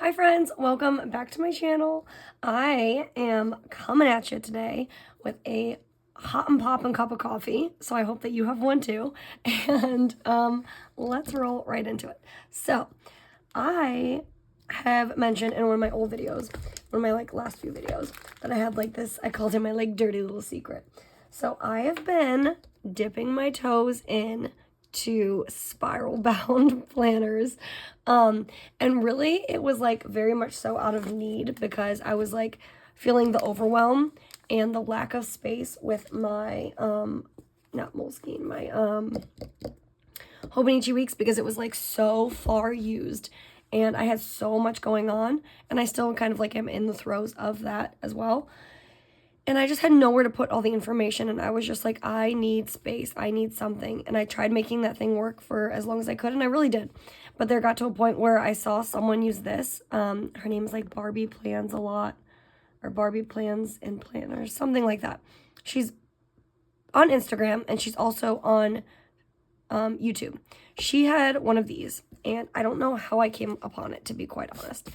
Hi friends, welcome back to my channel. I am coming at you today with a hot and poppin' cup of coffee, so I hope that you have one too, and let's roll right into it. So, I have mentioned in one of my old videos, one of my last few videos, that I had this, I called it my dirty little secret. So I have been dipping my toes in to spiral bound planners, and really it was very much so out of need because I was feeling the overwhelm and the lack of space with my not Moleskine, my Hobonichi weeks, because it was so far used and I had so much going on, and I still kind of am in the throes of that as well. And I just had nowhere to put all the information, and I was just like, I need space, I need something. And I tried making that thing work for as long as I could, and I really did. But there got to a point where I saw someone use this. Her name is Barbie Plans a lot, or Barbie Plans and Planners, something like that. She's on Instagram, and she's also on YouTube. She had one of these, and I don't know how I came upon it, to be quite honest.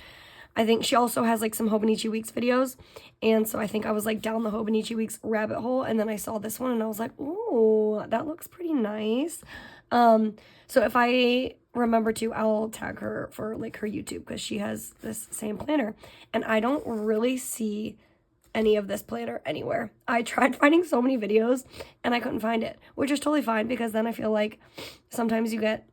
I think she also has some Hobonichi Weeks videos, and so I think I was down the Hobonichi Weeks rabbit hole, and then I saw this one and I was like, ooh, that looks pretty nice. So if I remember to, I'll tag her for her YouTube, because she has this same planner, and I don't really see any of this planner anywhere. I tried finding so many videos and I couldn't find it, which is totally fine, because then I feel like sometimes you get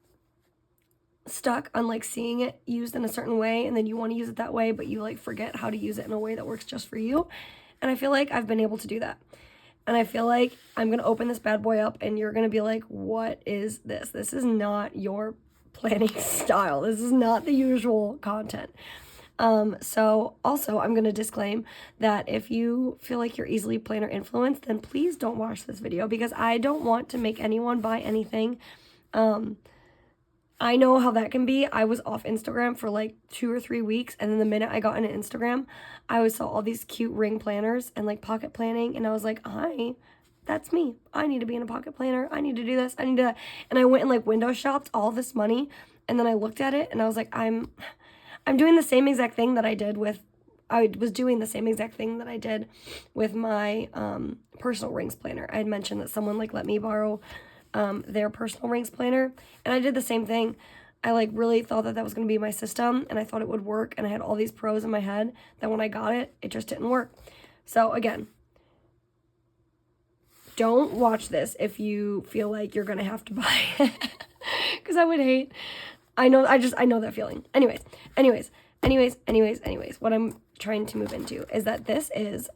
stuck on seeing it used in a certain way, and then you want to use it that way, but you forget how to use it in a way that works just for you. And I feel like I've been able to do that, and I feel like I'm gonna open this bad boy up and you're gonna be like, what is this? This is not your planning style. This is not the usual content. So also I'm gonna disclaim that if you feel like you're easily planner influenced, then please don't watch this video, because I don't want to make anyone buy anything. I know how that can be. I was off Instagram for 2 or 3 weeks, and then the minute I got into Instagram, I saw all these cute ring planners and pocket planning, and I was like, that's me. I need to be in a pocket planner. I need to do this. I need to, and I went and window shopped all this money, and then I looked at it and I was like, I'm doing the same exact thing that I did with, I was doing the same exact thing that I did with my personal rings planner. I had mentioned that someone let me borrow their personal rings planner, and I did the same thing. I really thought that was going to be my system, and I thought it would work, and I had all these pros in my head that when I got it, it just didn't work. So again, don't watch this if you feel like you're going to have to buy it, because I would hate, I know that feeling. Anyways, what I'm trying to move into is that this is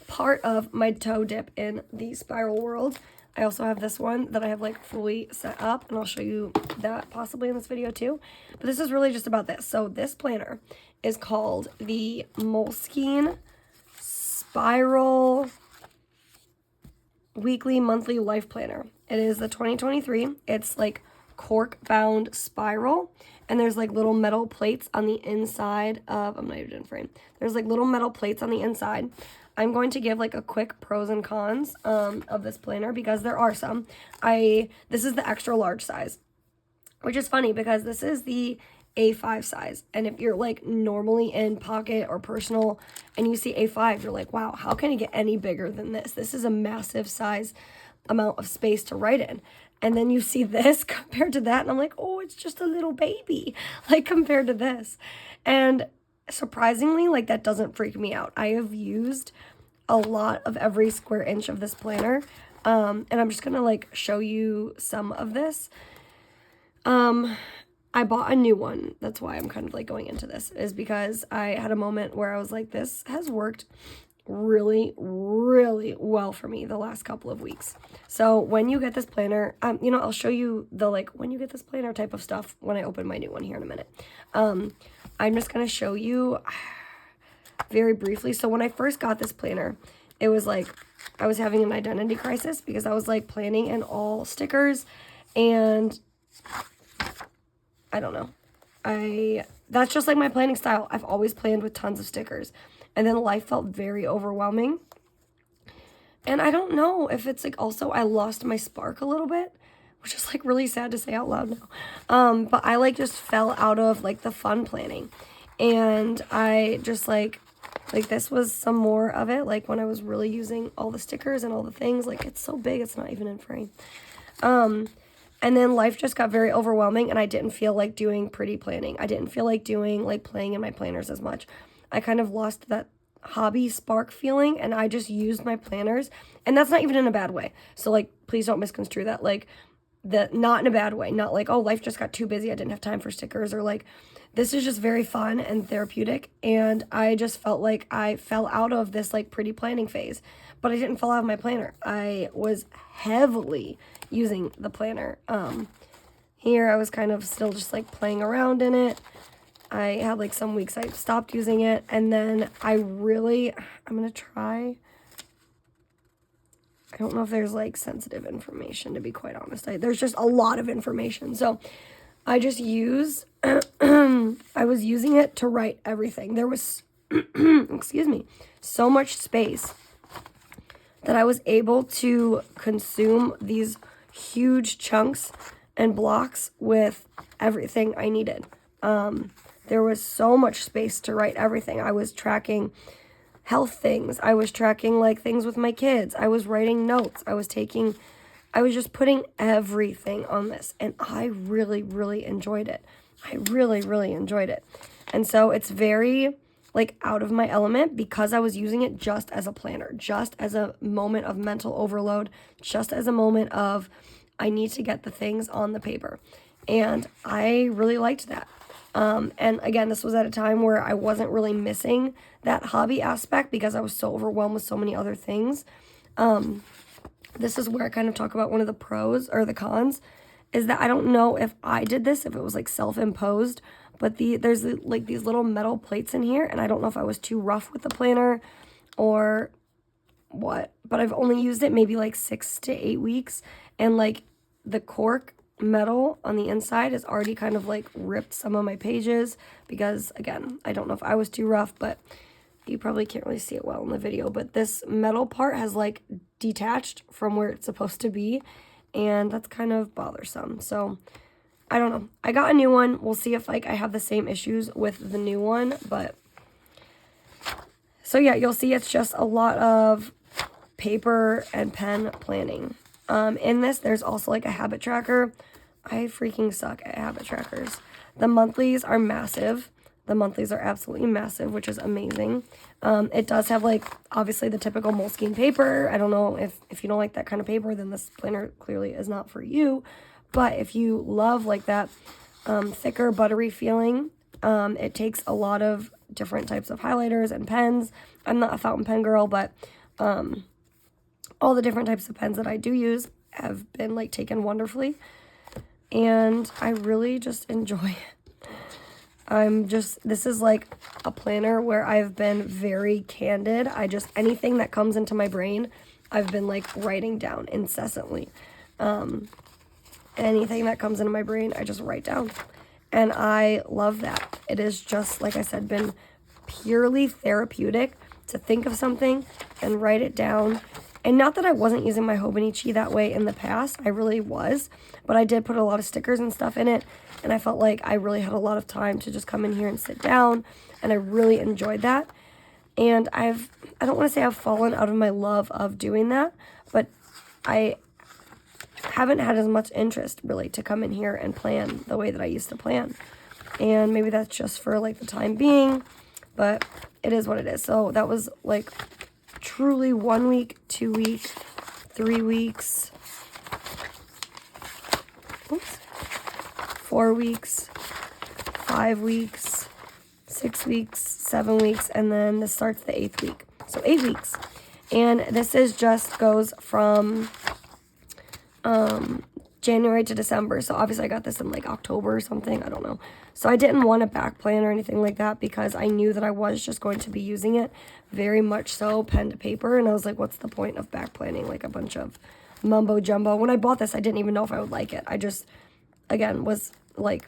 part of my toe dip in the spiral world. I also have this one that I have fully set up, and I'll show you that possibly in this video too. But this is really just about this. So this planner is called the Moleskine Spiral Weekly Monthly Life Planner. It is the 2023. It's cork bound spiral, and there's little metal plates on the inside of, I'm not even in frame. There's little metal plates on the inside. I'm going to give a quick pros and cons of this planner, because there are some. This is the extra large size, which is funny because this is the A5 size. And if you're normally in pocket or personal and you see A5, you're like, wow, how can it get any bigger than this? This is a massive size amount of space to write in. And then you see this compared to that, and I'm like, oh, it's just a little baby, compared to this. And surprisingly, that doesn't freak me out. I have used a lot of every square inch of this planner, and I'm just gonna show you some of this. I bought a new one. That's why I'm kind of going into this, is because I had a moment where I was like, this has worked really, really well for me the last couple of weeks. So when you get this planner, I'll show you the when you get this planner type of stuff when I open my new one here in a minute. I'm just gonna show you very briefly. So when I first got this planner, it was I was having an identity crisis, because I was planning in all stickers, and I don't know. That's just my planning style. I've always planned with tons of stickers, and then life felt very overwhelming. And I don't know if it's also I lost my spark a little bit, which is really sad to say out loud now. But I just fell out of the fun planning. And I just like this was some more of it, like when I was really using all the stickers and all the things. Like, it's so big, it's not even in frame. And then life just got very overwhelming, and I didn't feel like doing pretty planning. I didn't feel like doing, like, playing in my planners as much. I kind of lost that hobby spark feeling, and I just used my planners, and that's not even in a bad way. So, like, please don't misconstrue that. Like, not in a bad way. Not like, oh, life just got too busy, I didn't have time for stickers, or like, this is just very fun and therapeutic, and I just felt like I fell out of this, like, pretty planning phase. But I didn't fall out of my planner. I was heavily using the planner. Here I was kind of still just like playing around in it. I had like some weeks I stopped using it, and then I'm gonna try. I don't know if there's like sensitive information, to be quite honest. There's just a lot of information. So I just use, I was using it to write everything. There was, excuse me, so much space that I was able to consume these huge chunks and blocks with everything I needed. There was so much space to write everything. I was tracking health things. I was tracking like things with my kids. I was writing notes. I was just putting everything on this, and I really, really enjoyed it. I really, really enjoyed it. And so it's very like out of my element, because I was using it just as a planner, just as a moment of mental overload, just as a moment of, I need to get the things on the paper. And I really liked that. And again, this was at a time where I wasn't really missing that hobby aspect because I was so overwhelmed with so many other things. This is where I kind of talk about one of the pros or the cons, is that I don't know if I did this, if it was like self-imposed, but there's like these little metal plates in here, and I don't know if I was too rough with the planner or what, but I've only used it maybe like 6 to 8 weeks, and like the cork metal on the inside is already kind of like ripped some of my pages, because again, I don't know if I was too rough, but you probably can't really see it well in the video, but this metal part has like detached from where it's supposed to be, and that's kind of bothersome. So I don't know. I got a new one. We'll see if like I have the same issues with the new one, but so yeah, you'll see it's just a lot of paper and pen planning. In this, there's also like a habit tracker. I freaking suck at habit trackers. The monthlies are massive. The monthlies are absolutely massive, which is amazing. It does have like obviously the typical Moleskine paper. I don't know if you don't like that kind of paper, then this planner clearly is not for you. But if you love like that thicker, buttery feeling, it takes a lot of different types of highlighters and pens. I'm not a fountain pen girl, but all the different types of pens that I do use have been like taken wonderfully, and I really just enjoy it. This is like a planner where I've been very candid. Anything that comes into my brain, I've been like writing down incessantly. Anything that comes into my brain, I just write down, and I love that. It is just, like I said, been purely therapeutic to think of something and write it down. And not that I wasn't using my Hobonichi that way in the past, I really was, but I did put a lot of stickers and stuff in it, and I felt like I really had a lot of time to just come in here and sit down, and I really enjoyed that. And I don't want to say I've fallen out of my love of doing that, but I haven't had as much interest really to come in here and plan the way that I used to plan. And maybe that's just for like the time being, but it is what it is. So that was like truly 1 week, 2 weeks, 3 weeks, 4 weeks, 5 weeks, 6 weeks, 7 weeks, and then this starts the 8th week. So 8 weeks. And this goes from January to December. So obviously I got this in like October or something. I don't know. So I didn't want a back plan or anything like that, because I knew that I was just going to be using it very much so pen to paper. And I was like, what's the point of back planning like a bunch of mumbo jumbo? When I bought this, I didn't even know if I would like it. I just, again, was like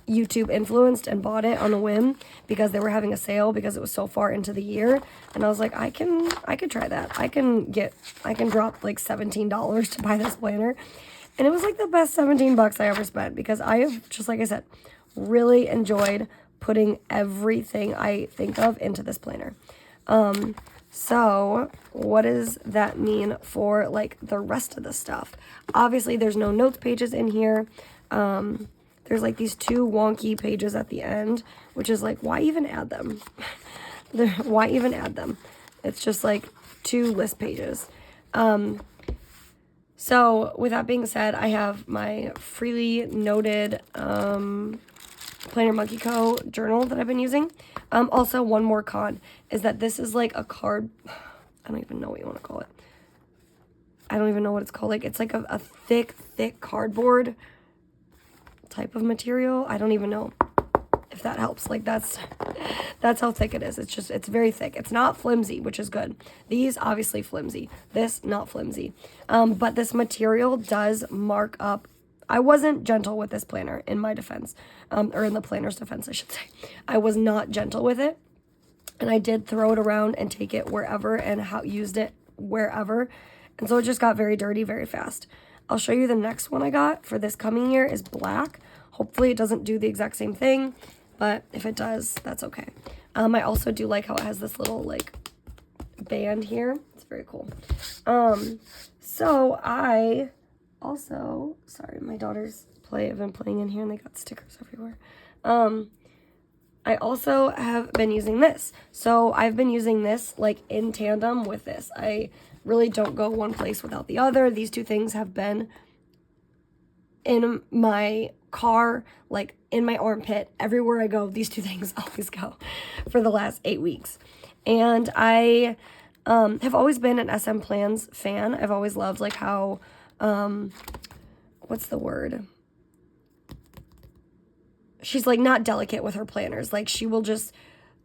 YouTube influenced and bought it on a whim because they were having a sale because it was so far into the year. And I was like, I could try that. I can drop like $17 to buy this planner. And it was like the best $17 I ever spent, because I have, just like I said, really enjoyed putting everything I think of into this planner. So what does that mean for like the rest of the stuff? Obviously there's no notes pages in here. There's like these 2 wonky pages at the end, which is like, why even add them? Why even add them? It's just like 2 list pages. So with that being said, I have my freely noted Planner Monkey Co. journal that I've been using. Also, one more con is that this is like a card. I don't even know what you want to call it. I don't even know what it's called. Like, it's like a thick cardboard type of material. I don't even know if that helps. Like, that's how thick it is. It's very thick. It's not flimsy, which is good. These obviously flimsy. This not flimsy. But this material does mark up. I wasn't gentle with this planner, in my defense, or in the planner's defense, I should say. I was not gentle with it, and I did throw it around and take it wherever and used it wherever, and so it just got very dirty very fast. I'll show you the next one I got for this coming year is black. Hopefully it doesn't do the exact same thing, but if it does, that's okay. I also do like how it has this little like band here. It's very cool. So I also, sorry, my daughters have been playing in here and they got stickers everywhere. I also have been using this. So I've been using this like in tandem with this. I really don't go one place without the other. These 2 things have been in my car, like in my armpit, everywhere I go. These 2 things always go for the last 8 weeks. And I have always been an SM Plans fan. I've always loved like how what's the word? She's like not delicate with her planners. Like she will just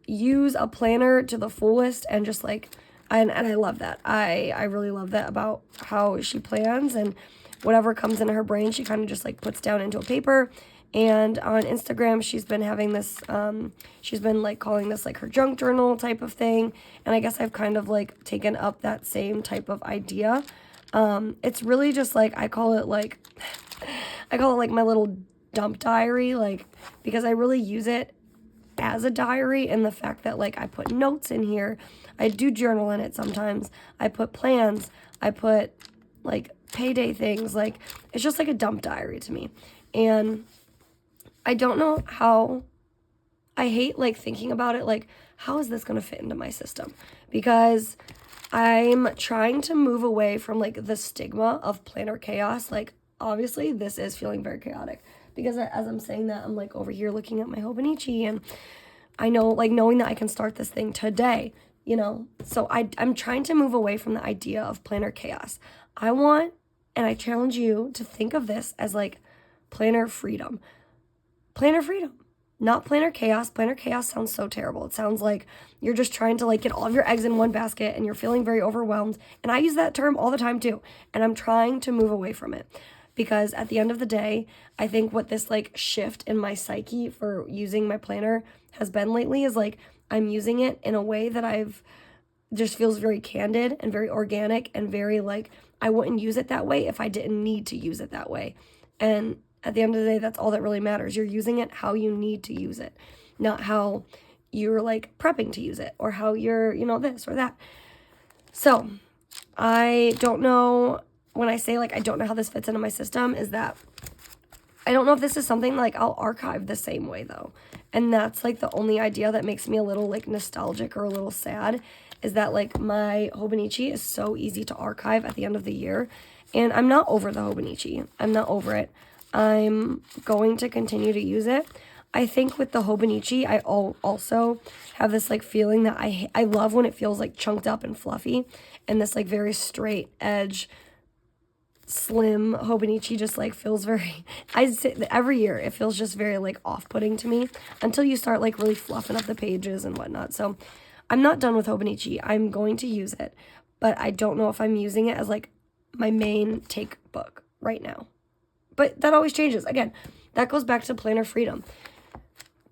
use a planner to the fullest and just like, and I love that. I really love that about how she plans, and whatever comes into her brain, she kind of just like puts down into a paper. And on Instagram, she's been having this, she's been like calling this like her junk journal type of thing. And I guess I've kind of like taken up that same type of idea. It's really just like, I call it like my little dump diary, like, because I really use it as a diary, and the fact that like I put notes in here, I do journal in it sometimes, I put plans, I put like payday things, like it's just like a dump diary to me. And I don't know how, I hate like thinking about it, like how is this going to fit into my system, because I'm trying to move away from like the stigma of planner chaos. Like obviously this is feeling very chaotic, because as I'm saying that, I'm like over here looking at my Hobonichi, and I know, like, knowing that I can start this thing today, you know, so I'm trying to move away from the idea of planner chaos. I want, and I challenge you to think of this as like planner freedom, not planner chaos. Planner chaos sounds so terrible. It sounds like you're just trying to like get all of your eggs in one basket and you're feeling very overwhelmed. And I use that term all the time too. And I'm trying to move away from it. Because at the end of the day, I think what this like shift in my psyche for using my planner has been lately is like I'm using it in a way that I've just feels very candid and very organic and very like I wouldn't use it that way if I didn't need to use it that way. And at the end of the day, that's all that really matters. You're using it how you need to use it, not how you're like prepping to use it or how you're, you know, this or that. So I don't know. When I say, like, I don't know how this fits into my system, is that I don't know if this is something, like, I'll archive the same way, though. And that's, like, the only idea that makes me a little, like, nostalgic or a little sad, is that, like, my Hobonichi is so easy to archive at the end of the year. And I'm not over the Hobonichi. I'm not over it. I'm going to continue to use it. I think with the Hobonichi, I also have this, like, feeling that I love when it feels, like, chunked up and fluffy. And this, like, very straight edge, slim Hobonichi just like feels very, I say every year it feels just very like off-putting to me until you start like really fluffing up the pages and whatnot. So I'm not done with Hobonichi. I'm going to use it, but I don't know if I'm using it as like my main take book right now. But that always changes. Again, that goes back to planner freedom.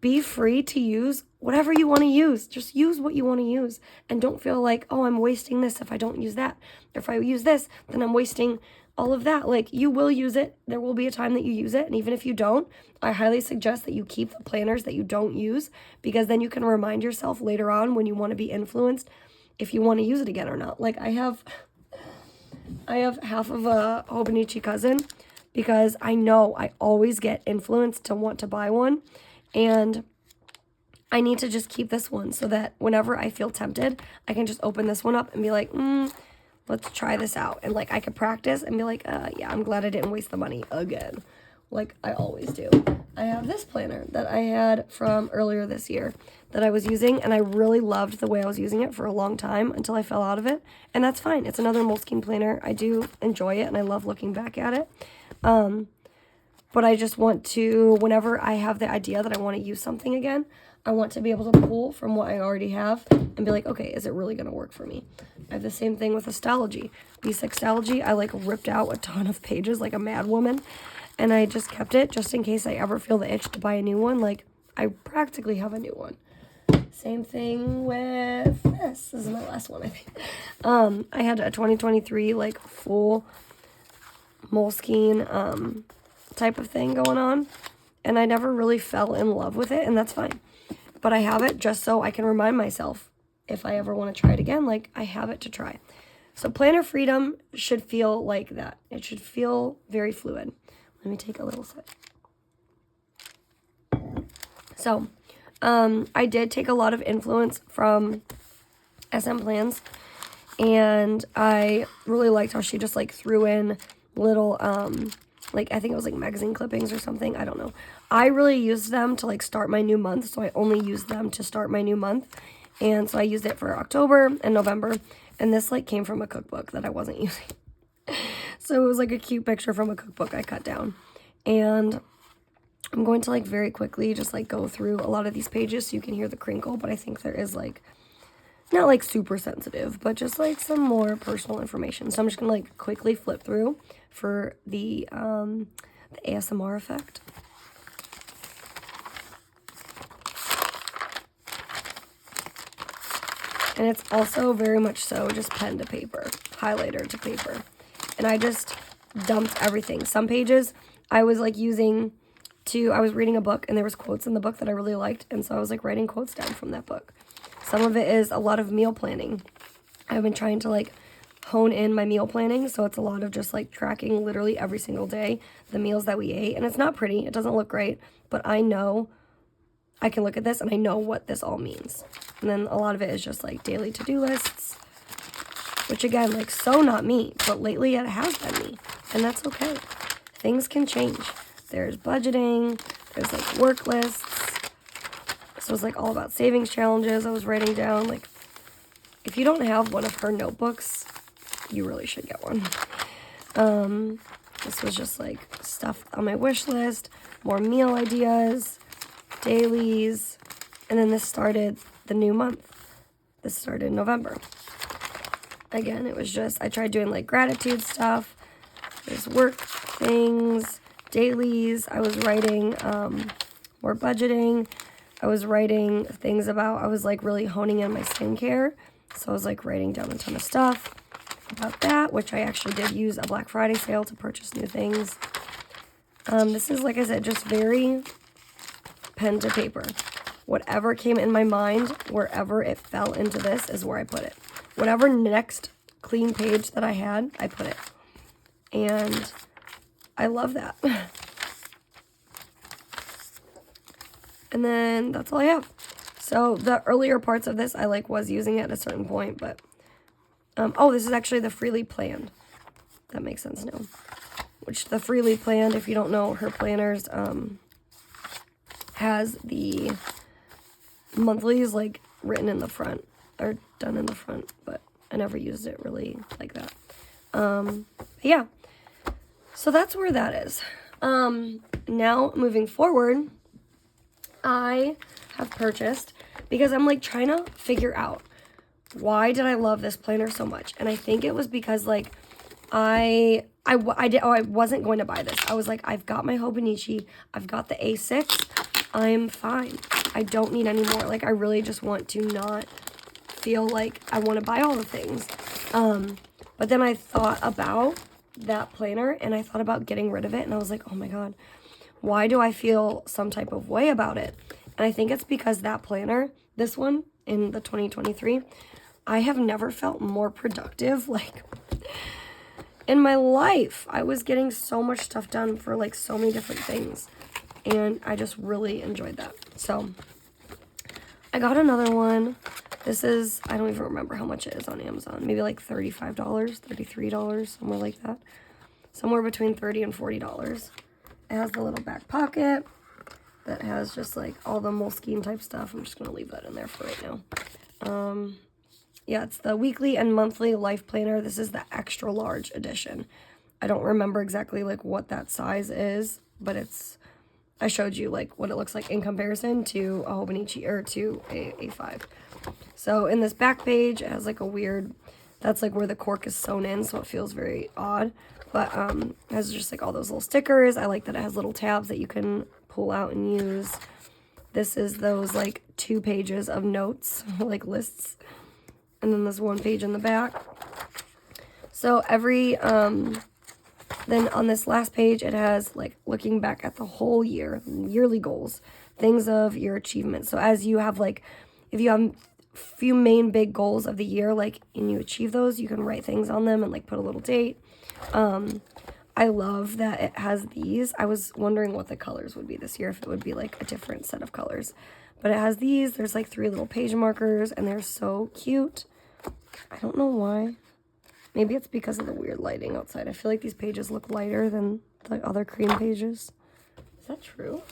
Be free to use whatever you want to use. Just use what you want to use. And don't feel like, oh, I'm wasting this if I don't use that. Or if I use this, then I'm wasting all of that. Like, you will use it. There will be a time that you use it. And even if you don't, I highly suggest that you keep the planners that you don't use, because then you can remind yourself later on when you want to be influenced if you want to use it again or not. Like, I have half of a Hobonichi cousin, because I know I always get influenced to want to buy one, and I need to just keep this one so that whenever I feel tempted, I can just open this one up and be like, let's try this out. And like, I could practice and be like, yeah, I'm glad I didn't waste the money again, like I always do. I have this planner that I had from earlier this year that I was using, and I really loved the way I was using it for a long time until I fell out of it, and that's fine. It's another Moleskine planner. I do enjoy it, and I love looking back at it. But I just want to, whenever I have the idea that I want to use something again, I want to be able to pull from what I already have and be like, okay, is it really going to work for me? I have the same thing with Astrology. Astrology, I like ripped out a ton of pages like a mad woman, and I just kept it just in case I ever feel the itch to buy a new one. Like, I practically have a new one. Same thing with this. This is my last one, I think. I had a 2023 like full Moleskine type of thing going on, and I never really fell in love with it, and that's fine. But I have it just so I can remind myself if I ever want to try it again, like I have it to try. So planner freedom should feel like that. It should feel very fluid. Let me take a little sip. So, I did take a lot of influence from SM Plans, and I really liked how she just like threw in little, like, I think it was like magazine clippings or something. I don't know. I really used them to like start my new month. So I only used them to start my new month. And so I used it for October and November. And this like came from a cookbook that I wasn't using. So it was like a cute picture from a cookbook I cut down. And I'm going to like very quickly just like go through a lot of these pages so you can hear the crinkle. But I think there is like, not like super sensitive, but just like some more personal information. So I'm just gonna like quickly flip through for the ASMR effect. And it's also very much so just pen to paper, highlighter to paper. And I just dumped everything. Some pages I was like using I was reading a book, and there was quotes in the book that I really liked, and so I was like writing quotes down from that book. Some of it is a lot of meal planning. I've been trying to like hone in my meal planning, so it's a lot of just like tracking literally every single day the meals that we ate, and it's not pretty, it doesn't look great, but I know I can look at this and I know what this all means. And then a lot of it is just like daily to-do lists, which again, like so not me, but lately it has been me, and that's okay. Things can change. There's budgeting, there's like work lists. So it's like all about savings challenges I was writing down. Like, if you don't have one of her notebooks, you really should get one. This was just like stuff on my wish list, more meal ideas, dailies, and then this started the new month. This started in November. Again, it was just, I tried doing like gratitude stuff. There's work things, dailies. I was writing more budgeting. I was writing things about, I was like really honing in my skincare. So I was like writing down a ton of stuff about that, which I actually did use a Black Friday sale to purchase new things. This is, like I said, just very pen to paper. Whatever came in my mind, wherever it fell into this is where I put it. Whatever next clean page that I had, I put it. And I love that. And then that's all I have. So the earlier parts of this, I like was using it at a certain point, but, oh, this is actually the Freely Planned. That makes sense now. Which the Freely Planned, if you don't know, her planners, has the monthlies like written in the front, or done in the front, but I never used it really like that. Yeah. So that's where that is. Now moving forward, I have purchased, because I'm like trying to figure out why did I love this planner so much. And I think it was because like I wasn't going to buy this. I was like, I've got my Hobonichi, I've got the A6, I'm fine. I don't need any more. Like, I really just want to not feel like I want to buy all the things. But then I thought about that planner and I thought about getting rid of it, and I was like, oh my god, why do I feel some type of way about it? And I think it's because that planner, this one in the 2023, I have never felt more productive, like, in my life. I was getting so much stuff done for like so many different things, and I just really enjoyed that. So I got another one. This is, I don't even remember how much it is on Amazon. Maybe like $35, $33, somewhere like that. Somewhere between $30 and $40. It has the little back pocket that has just like all the Moleskine type stuff. I'm just going to leave that in there for right now. Yeah, it's the weekly and monthly life planner. This is the extra large edition. I don't remember exactly like what that size is, but it's, I showed you like what it looks like in comparison to a Hobonichi or to a A5. So in this back page, it has like a weird, that's like where the cork is sewn in, so it feels very odd. But it has just like all those little stickers. I like that it has little tabs that you can pull out and use. This is those like 2 pages of notes, like lists. And then there's 1 page in the back. So every, then on this last page, it has like looking back at the whole year, yearly goals, things of your achievements. So as you have like, if you have few main big goals of the year, like, and you achieve those, you can write things on them and like put a little date. I love that it has these. I was wondering what the colors would be this year, if it would be like a different set of colors. But it has these. There's like 3 little page markers, and they're so cute. I don't know why. Maybe it's because of the weird lighting outside. I feel like these pages look lighter than the other cream pages. Is that true?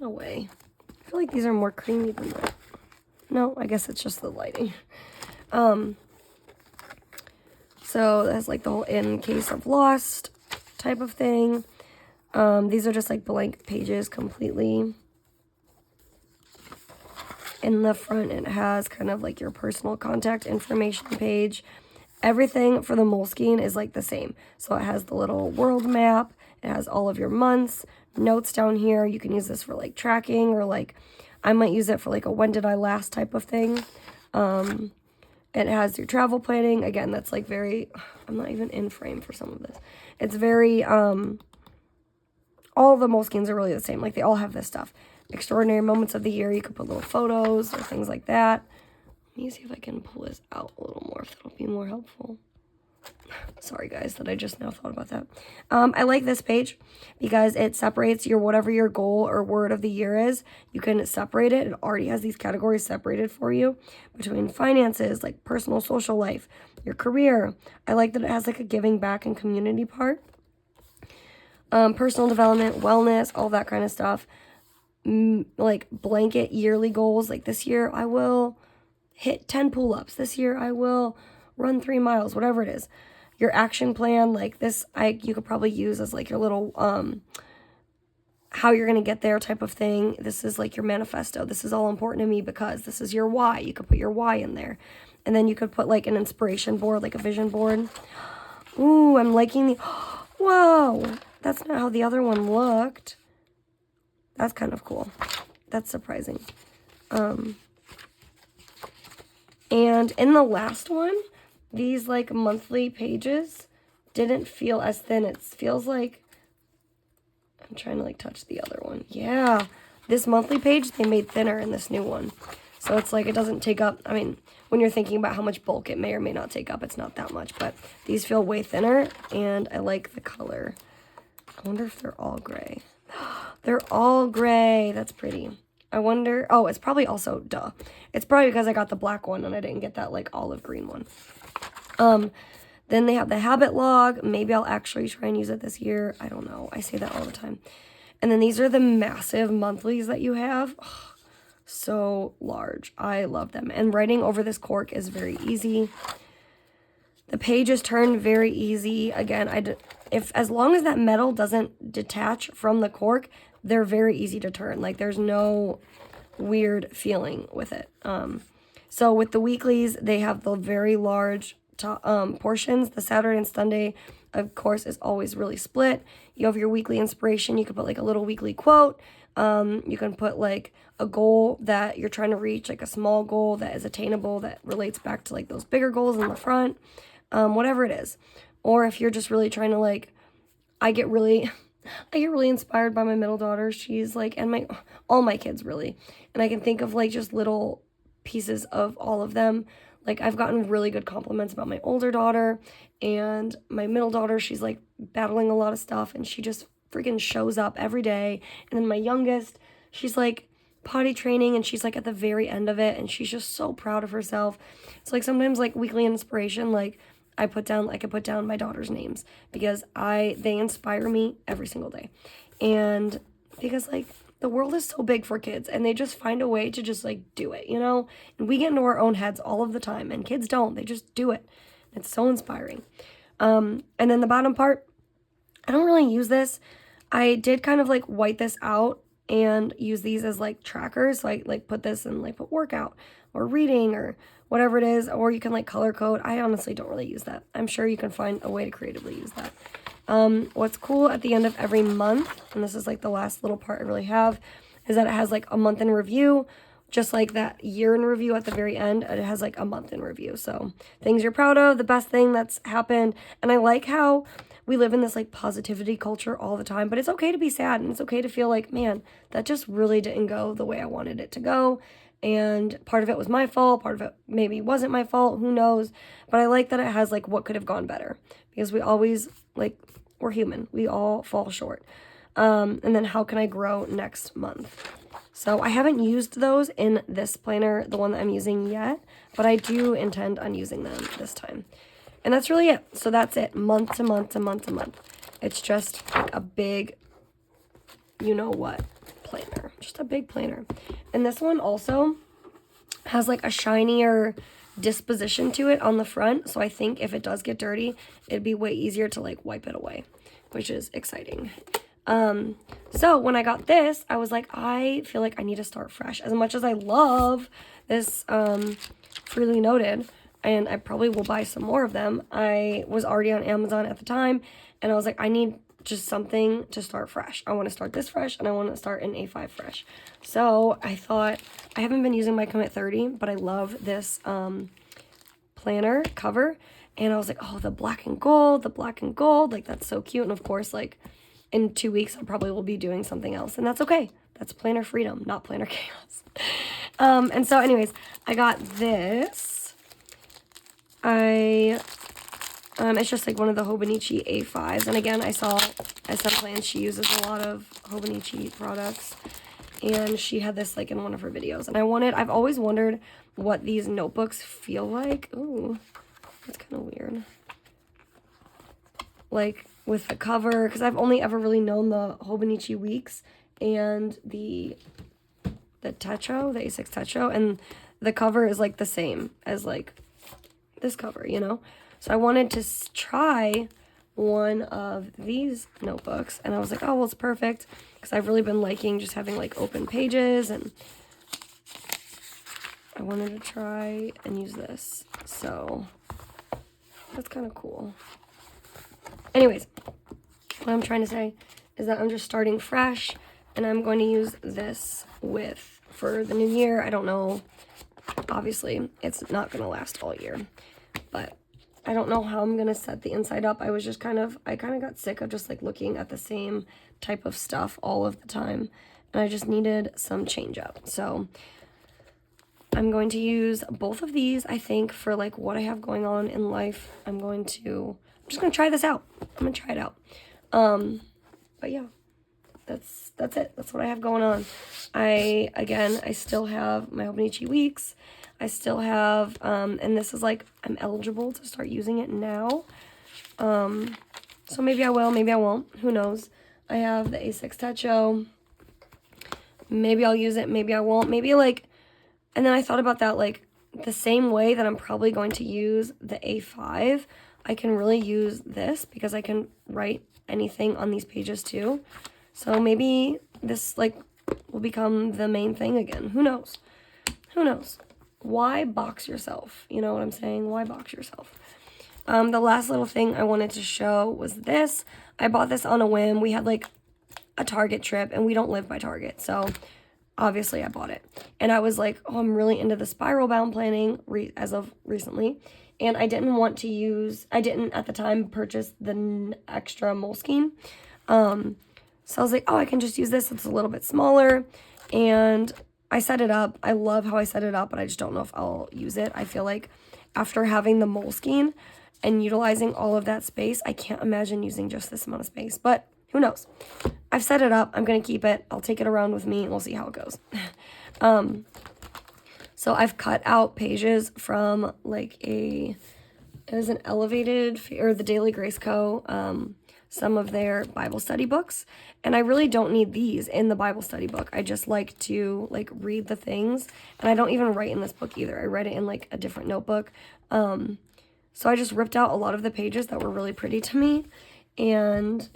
No way. I feel like these are more creamy than that. No, I guess it's just the lighting. So that's like the whole in case of lost type of thing. These are just like blank pages completely. In the front, it has kind of like your personal contact information page. Everything for the Moleskine is like the same. So it has the little world map. It has all of your months, notes down here. You can use this for like tracking, or like I might use it for like a when did I last type of thing. It has your travel planning. Again, that's like very, I'm not even in frame for some of this. It's very, all the Moleskines are really the same. Like they all have this stuff. Extraordinary moments of the year. You could put little photos or things like that. Let me see if I can pull this out a little more, if that'll be more helpful. Sorry guys that I just now thought about that. I like this page because it separates your, whatever your goal or word of the year is, you can separate it. It already has these categories separated for you between finances, like personal, social life, your career. I like that it has like a giving back and community part. Personal development, wellness, all that kind of stuff. Like blanket yearly goals, like this year I will hit 10 pull-ups. This year I will run 3 miles, whatever it is. Your action plan, like this, you could probably use as like your little, how you're going to get there type of thing. This is like your manifesto. This is all important to me because this is your why. You could put your why in there. And then you could put like an inspiration board, like a vision board. Ooh, I'm liking the, whoa, that's not how the other one looked. That's kind of cool. That's surprising. And in the last one, these like monthly pages didn't feel as thin. It feels like, I'm trying to like touch the other one. Yeah, this monthly page they made thinner in this new one. So it's like it doesn't take up, I mean, when you're thinking about how much bulk it may or may not take up, it's not that much. But these feel way thinner, and I like the color. I wonder if they're all gray. They're all gray. That's pretty. I wonder, oh, it's probably also, duh. It's probably because I got the black one and I didn't get that like olive green one. Then they have the habit log. Maybe I'll actually try and use it this year. I don't know. I say that all the time. And then these are the massive monthlies that you have. Oh, so large. I love them. And writing over this cork is very easy. The pages turn very easy. Again, as long as that metal doesn't detach from the cork, they're very easy to turn. Like there's no weird feeling with it. So with the weeklies, they have the very large portions. The Saturday and Sunday, of course, is always really split. You have your weekly inspiration. You can put like a little weekly quote. You can put like a goal that you're trying to reach, like a small goal that is attainable that relates back to like those bigger goals in the front. whatever it is. Or if you're just really trying to like, I get really inspired by my middle daughter. She's like, and all my kids really. And I can think of like just little pieces of all of them. Like I've gotten really good compliments about my older daughter and my middle daughter. She's like battling a lot of stuff and she just freaking shows up every day. And then my youngest, she's like potty training and she's like at the very end of it and she's just so proud of herself. It's like sometimes like weekly inspiration, like I could put down my daughter's names because they inspire me every single day. And because like the world is so big for kids and they just find a way to just like do it, you know? And we get into our own heads all of the time and kids don't, they just do it. It's so inspiring. And then the bottom part, I don't really use this. I did kind of like white this out and use these as like trackers. So I like put this in like put workout or reading or whatever it is, or you can like color code. I honestly don't really use that. I'm sure you can find a way to creatively use that. What's cool at the end of every month, and this is like the last little part I really have, is that it has like a month in review, just like that year in review at the very end. It has like a month in review. So things you're proud of, the best thing that's happened. And I like how we live in this like positivity culture all the time, but it's okay to be sad and it's okay to feel like, man, that just really didn't go the way I wanted it to go. And part of it was my fault, part of it maybe wasn't my fault, who knows. But I like that it has like what could have gone better because we always like, we're human, we all fall short. And then how can I grow next month? So I haven't used those in this planner, the one that I'm using yet, but I do intend on using them this time. And that's really it. So that's it, month to month to month to month. It's just like a big, you know what, planner, just a big planner. And this one also has like a shinier disposition to it on the front. So I think if it does get dirty, it'd be way easier to like wipe it away, which is exciting. So when I got this, I was like, I feel like I need to start fresh. As much as I love this Freely Noted, and I probably will buy some more of them, I was already on Amazon at the time, and I was like, I need just something to start fresh. I want to start this fresh, and I want to start an A5 fresh. So I thought, I haven't been using my Commit 30, but I love this planner cover, and I was like, oh, the black and gold, like that's so cute. And of course, like in 2 weeks, I probably will be doing something else, and that's okay. That's planner freedom, not planner chaos. And so anyways, I got this. It's just like one of the Hobonichi A5s, and again, I saw plans she uses a lot of Hobonichi products, and she had this like in one of her videos, and I've always wondered what these notebooks feel like. Ooh, that's kind of weird. Like with the cover, because I've only ever really known the Hobonichi Weeks and the Techo, the A6 Techo, and the cover is like the same as like this cover, you know? So I wanted to try one of these notebooks, and I was like, oh, well, it's perfect, because I've really been liking just having like open pages, and I wanted to try and use this. So that's kind of cool. Anyways, what I'm trying to say is that I'm just starting fresh, and I'm going to use this for the new year. I don't know. Obviously, it's not going to last all year, but I don't know how I'm going to set the inside up. I kind of got sick of just like looking at the same type of stuff all of the time, and I just needed some change up. So I'm going to use both of these, I think, for like what I have going on in life. I'm just going to try this out. I'm going to try it out. But yeah, that's it. That's what I have going on. I still have my Hobonichi Weeks. I still have, and this is like, I'm eligible to start using it now. So maybe I will, maybe I won't. Who knows? I have the A6 Techo. Maybe I'll use it, maybe I won't. Maybe like, and then I thought about that, like, the same way that I'm probably going to use the A5, I can really use this because I can write anything on these pages too. So maybe this, like, will become the main thing again. Who knows? Who knows? Why box yourself? You know what I'm saying? Why box yourself? The last little thing I wanted to show was this. I bought this on a whim. We had like a Target trip, and we don't live by Target, so obviously I bought it. And I was like, oh, I'm really into the spiral bound planning as of recently, And I didn't want to use, I didn't at the time purchase the extra Moleskine. So I was like, oh, I can just use this. It's a little bit smaller. And I set it up. I love how I set it up, but I just don't know if I'll use it. I feel like after having the Moleskine and utilizing all of that space, I can't imagine using just this amount of space. But who knows? I've set it up. I'm going to keep it. I'll take it around with me and we'll see how it goes. So I've cut out pages from like it was an elevated, or the Daily Grace Co., some of their Bible study books. And I really don't need these in the Bible study book. I just like to like read the things. And I don't even write in this book either. I read it in like a different notebook. So I just ripped out a lot of the pages that were really pretty to me. And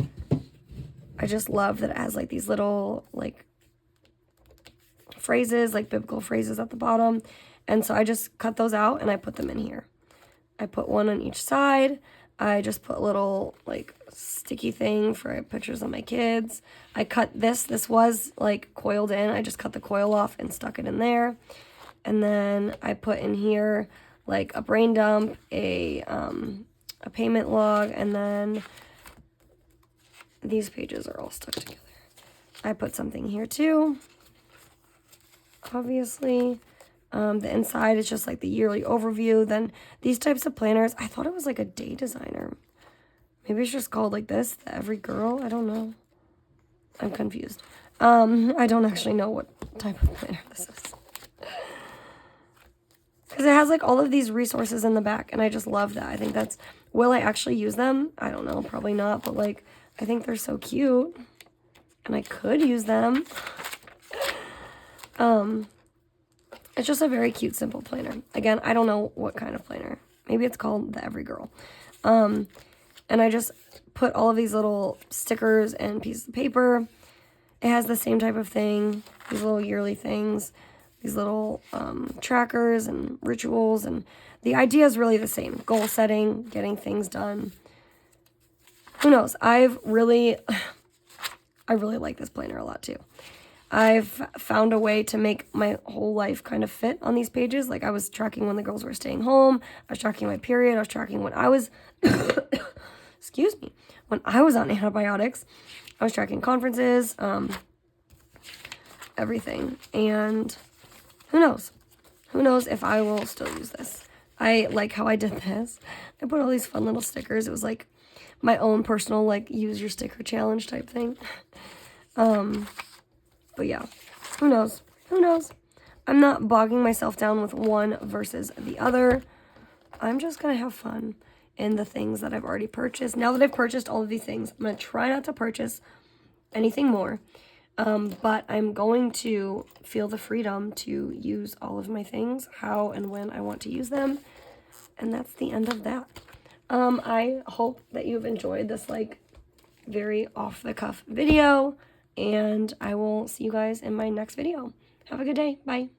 I just love that it has like these little like phrases, like biblical phrases at the bottom. And so I just cut those out and I put them in here. I put one on each side. I just put a little like sticky thing for pictures of my kids. I cut this. This was like coiled in. I just cut the coil off and stuck it in there. And then I put in here like a brain dump, a payment log, and then these pages are all stuck together. I put something here too, obviously. The inside is just like the yearly overview. Then these types of planners, I thought it was like a day designer. Maybe it's just called like this, the Every Girl. I don't know. I'm confused. I don't actually know what type of planner this is. Because it has like all of these resources in the back, and I just love that. I think that's, will I actually use them? I don't know, probably not, but like, I think they're so cute, and I could use them. It's just a very cute, simple planner. Again, I don't know what kind of planner. Maybe it's called the Every Girl. And I just put all of these little stickers and pieces of paper. It has the same type of thing, these little yearly things, these little trackers and rituals. And the idea is really the same. Goal setting, getting things done. Who knows? I really like this planner a lot too. I've found a way to make my whole life kind of fit on these pages. Like I was tracking when the girls were staying home. I was tracking my period. I was tracking when I was, excuse me, when I was on antibiotics. I was tracking conferences, everything. And who knows? Who knows if I will still use this. I like how I did this. I put all these fun little stickers. It was like my own personal like use your sticker challenge type thing. But yeah, who knows? Who knows? I'm not bogging myself down with one versus the other. I'm just going to have fun in the things that I've already purchased. Now that I've purchased all of these things, I'm going to try not to purchase anything more. But I'm going to feel the freedom to use all of my things, how and when I want to use them. And that's the end of that. I hope that you've enjoyed this like very off-the-cuff video. And I will see you guys in my next video. Have a good day. Bye.